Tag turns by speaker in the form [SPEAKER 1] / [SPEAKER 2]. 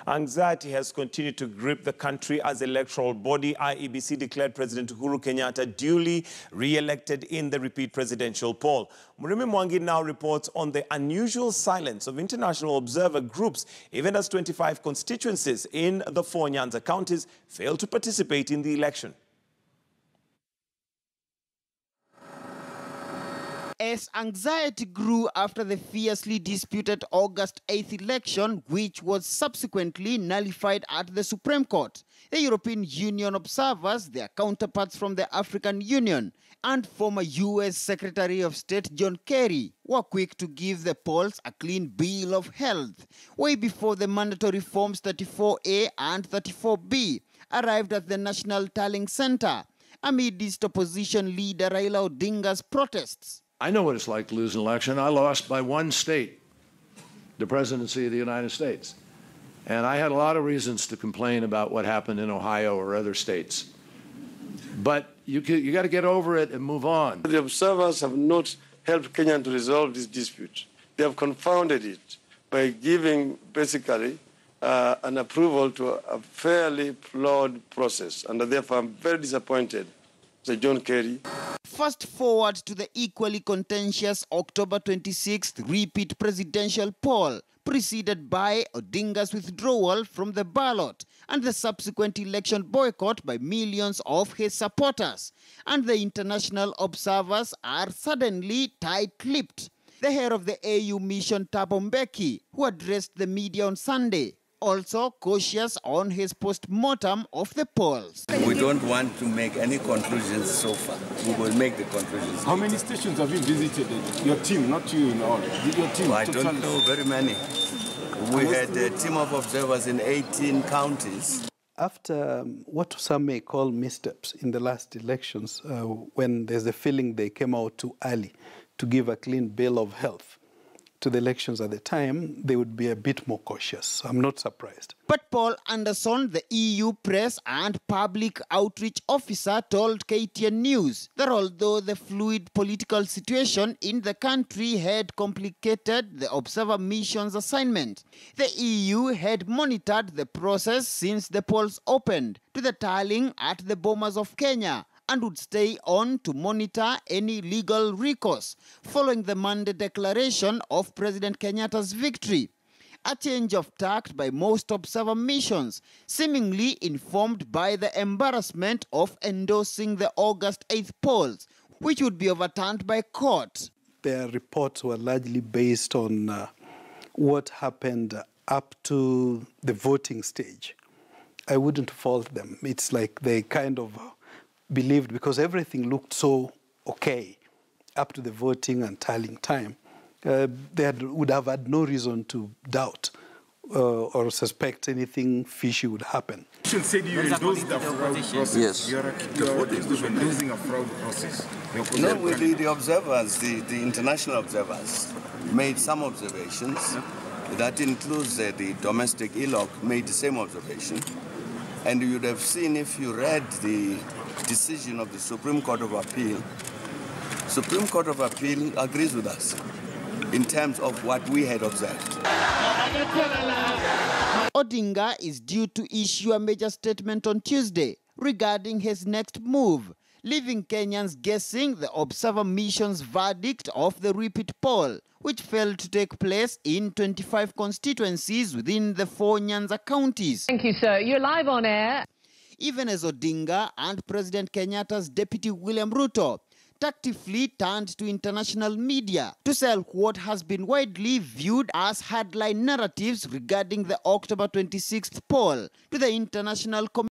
[SPEAKER 1] Anxiety has continued to grip the country as the electoral body IEBC declared President Uhuru Kenyatta duly re-elected in the repeat presidential poll. Murimi Mwangi now reports on the unusual silence of international observer groups, even as 25 constituencies in the four Nyanza counties failed to participate in the election.
[SPEAKER 2] As anxiety grew after the fiercely disputed August 8th election, which was subsequently nullified at the Supreme Court, the European Union observers, their counterparts from the African Union, and former U.S. Secretary of State John Kerry were quick to give the polls a clean bill of health, way before the mandatory forms 34A and 34B arrived at the National Tallying Center, amidst opposition leader Raila Odinga's protests.
[SPEAKER 3] I know what it's like to lose an election. I lost by one state, the presidency of the United States. And I had a lot of reasons to complain about what happened in Ohio or other states. But you got to get over it and move on.
[SPEAKER 4] The observers have not helped Kenya to resolve this dispute. They have confounded it by giving basically an approval to a fairly flawed process. And therefore, I'm very disappointed, Mr. John Kerry.
[SPEAKER 2] Fast forward to the equally contentious October 26th repeat presidential poll, preceded by Odinga's withdrawal from the ballot and the subsequent election boycott by millions of his supporters. And the international observers are suddenly tight-lipped. The head of the AU mission, Thabo Mbeki, who addressed the media on Sunday, also cautious on his post-mortem of the polls.
[SPEAKER 5] We don't want to make any conclusions so far. We will make the conclusions.
[SPEAKER 6] How many stations have you visited? Your team, not you in all. Did your team?
[SPEAKER 5] I don't know very many. We had a team of observers in 18 counties.
[SPEAKER 7] After what some may call missteps in the last elections, when there's a feeling they came out too early to give a clean bill of health to the elections at the time, they would be a bit more cautious. I'm not surprised.
[SPEAKER 2] But Paul Anderson, the EU press and public outreach officer, told KTN News that although the fluid political situation in the country had complicated the observer mission's assignment, the EU had monitored the process since the polls opened to the tallying at the Bomas of Kenya, and would stay on to monitor any legal recourse following the Monday declaration of President Kenyatta's victory. A change of tact by most observer missions, seemingly informed by the embarrassment of endorsing the August 8th polls, which would be overturned by court.
[SPEAKER 7] Their reports were largely based on what happened up to the voting stage. I wouldn't fault them. It's like they kind of believed, because everything looked so okay up to the voting and tallying time, they would have had no reason to doubt or suspect anything fishy would happen.
[SPEAKER 6] You said you endorsed the fraud process.
[SPEAKER 5] Yes.
[SPEAKER 6] You're endorsing a fraud process.
[SPEAKER 5] No, the observers, the international observers, made some observations. That includes the domestic ILOC made the same observation. And you would have seen, if you read the decision of the Supreme Court of Appeal, Supreme Court of Appeal agrees with us in terms of what we had observed.
[SPEAKER 2] Odinga is due to issue a major statement on Tuesday regarding his next move, leaving Kenyans guessing the observer mission's verdict of the repeat poll, which failed to take place in 25 constituencies within the four Nyanza counties.
[SPEAKER 8] Thank you, sir. You're live on air.
[SPEAKER 2] Even as Odinga and President Kenyatta's deputy William Ruto tactfully turned to international media to sell what has been widely viewed as headline narratives regarding the October 26th poll to the international community.